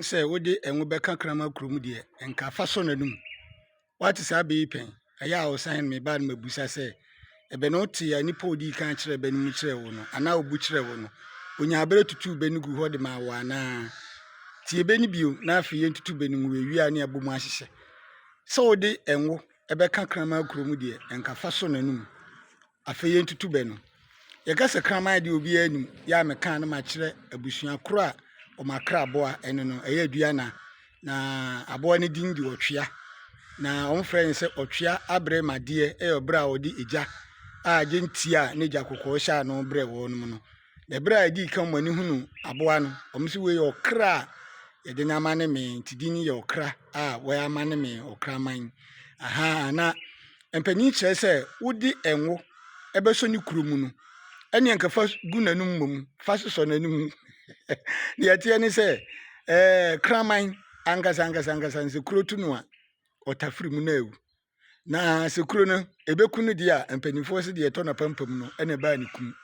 say wode enwo beka krama krom de enka fa so nanum what is abi pen aya o sign me bad mabusa say ebe no te ya nipa odi kan kire be nim kire wo no ana obu kire wo no onya abere tutu be nugu ho de ma wa na tie be ni bio na afi ye tutu be nim we wi ani abomu ahyehye so wode enwo ebeka krama krom de enka fa so nanum afi ye tutu be no ye gase krama de obi anim ya me kan na ma kire abusua kro a o makra aboa eno no eye aduana na aboa ne din di otwea na on friend say otwea abre made e obra odi eja a gentia ne ja kokko sha no bre wo no no de bra di kan mani hunu aboa no omsi we okra ye de nyama ne me tidini ye okra a we ama ne me okra man aha na empani kire say wodi enwo ebeso ni kurumu no ene enkafa gu nanum mum fa so nanum the atiani say kraman angasa sekuro tunu a otafiri mu na ewu na sekuro no ebekunu dia empanifo se de eto na pampam no ene ba ni kum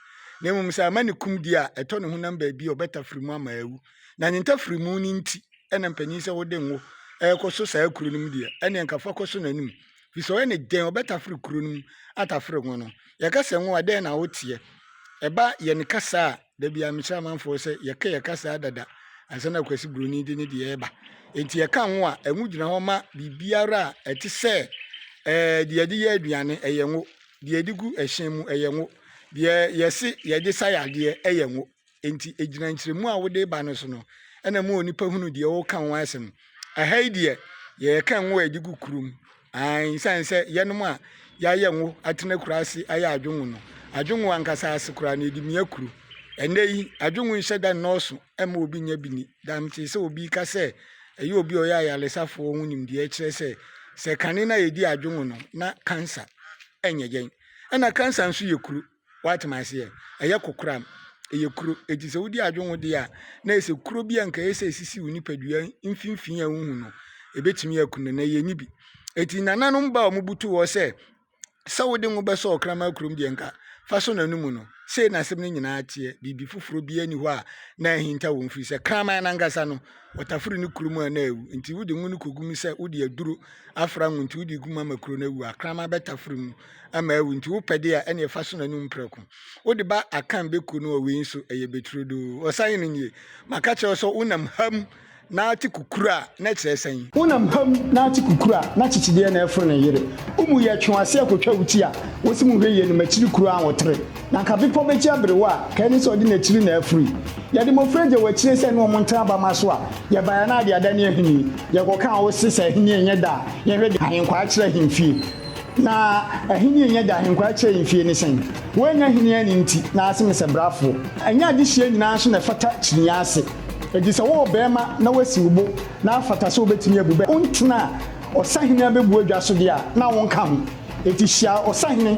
na mum say amani kum dia eto ne hunam ba bi obetafiri mu ama ewu na nyintafiri mu ni nti ene mpani se wode nwo ekoso sa akuru nim dia ene nkafa koso nanum fi so ene den obetafiri kuru nim atafiri nwo no yakase nwo ade na wotie eba ye ne kasa da bia me chairman for say ye kasa dada ansana kwasi broni de ne de eba enti ye kan ho a enwu gyina ho ma bibiara eti se de ye de ye aduane eyenwo de ye digu ehyen mu eyenwo de yesi ye de sayade eyenwo enti egyina nkyiremu a wode ba no so no ena mu onipa hunu de wo kan ho asem ahai de ye kan ho edigu kurum an sanse yenom a ya yenwo atena kurase aya adwonwo no adwonwo ankasa asekura na edi miakuru enei adwonwo nheda nọọsụ ema obi nya bini damti se obi ka se eyi obi oya ya lesafo hunim de ekire se kane na yedi adwonwo no na cancer enyejen na cancer nso yekuru what my say eye kokram eyekuru eti se wodi adwonwo de a na ese kuro bi anka ese sisi woni padua mfimfin a huhu no ebetimi yakunu na ye nibi eti nananom ba omubutu wo se wode ngo beso okrama kurum de nka faso nanum no sei na asem ni nyina atie bibi fufuro bi ani ho a na hinta wo mfiri se krama na ngasa no otafuru ni kurumu na ewu nti wudi ngunu kogum se wudi aduro afra ngu nti wudi guma makro na ewu akrama betafuru mu ama ewu nti wo pede a ene faso nanum preko wudi ba akan beku no we nso eye beturodo osan ni nie maka che so unam ham na ati kukura na kire san unam ham na ati kukura na chichide na efro na yire umu ye twase akotwa wuti a wosimu hweye no machiri kuru an wotre na ka bipo bechi abrewa ka ni so de na chiri na efri ya de mo freje wa chire se no monta ba maso a ya baya na de adane ahini ya ko kan wo sesa ahini enye da ya hwe de ahenkwa kire ahimfie na ahini enye da ahenkwa kire ahimfie ni sen wenya ahini ani nti na asem se brafo anya ade hie nyina so na fata chiri ase edi se wo bema na wasi ubo na afata so betimi abube ontena osahene abebu adwa so dia na won kam eti hia osahene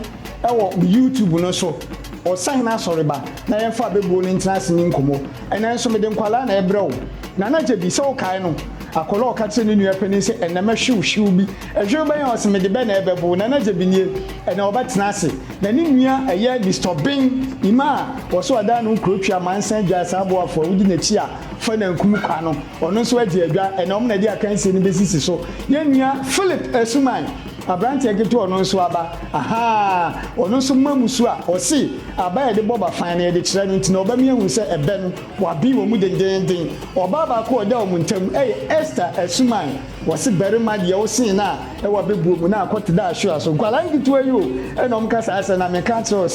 ewo YouTube no so osahene asoreba na yemfa abebu no ntena ni nkomo ena nso mede nkwala na ebrew na na je bi se wo kai no akolo okate ne nua pani se enema hwiw bi ehwe ban osemede be na ebebu na na je bi nie ena obetena ase na ne nua eye disturbing ima woso ada no krotwa mansan dwa sabo afọ wudi na chi a fa na nkum kwa no ono nso adi adwa ena om na di akanse ne besisi so ye nua Philip Esuman abrante egeto ono nso aba aha ono nso mamusu a osi aba ye de boba fan na ye de kire no ntina oba miahu se ebe no wa bi wo mu dendenden oba ba ko oda omuntam Esther Esuman wasi berima de wo sin na e wa bebuo mu na akote da ahwe aso kwala ngitu ayo ena om kasa asa na me ka kire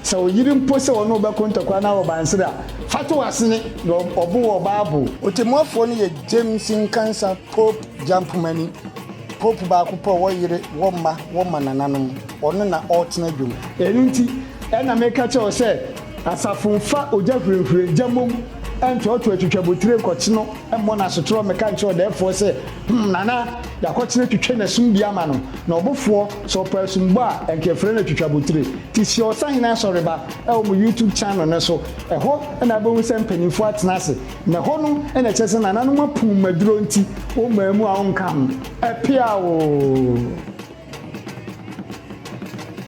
se oyiri mpo se ono ba kontakwa na wo bansira fato wasene obo wo babu otemofo no ye James Cancer Pope Jampmani Pope ba ko po wo yire wo ma nananom ono na altna dwom enunti ena me ka kire se asafunfa ojahwehwe jamom antoto atwitwabotire nkɔkye no ɛmmɔ na sotoro meka nkyɛ ɔdɛfoɔ sɛ nana yakɔkyene twitwe na sum bi ama no na ɔbofoɔ sɛ ɔpɛ sumbɔ a ɛnkɛfrɛ no twitwabotire ti si ɔsahene asɔreba ɛwɔ mu YouTube channel no so ɛhɔ ɛna bɛhu sɛ mpanimfoɔ atena ase na ɛhɔ no ɛna kyerɛ sɛ nananom apum maduro nti wɔn mu a wɔnka ho ɛpia o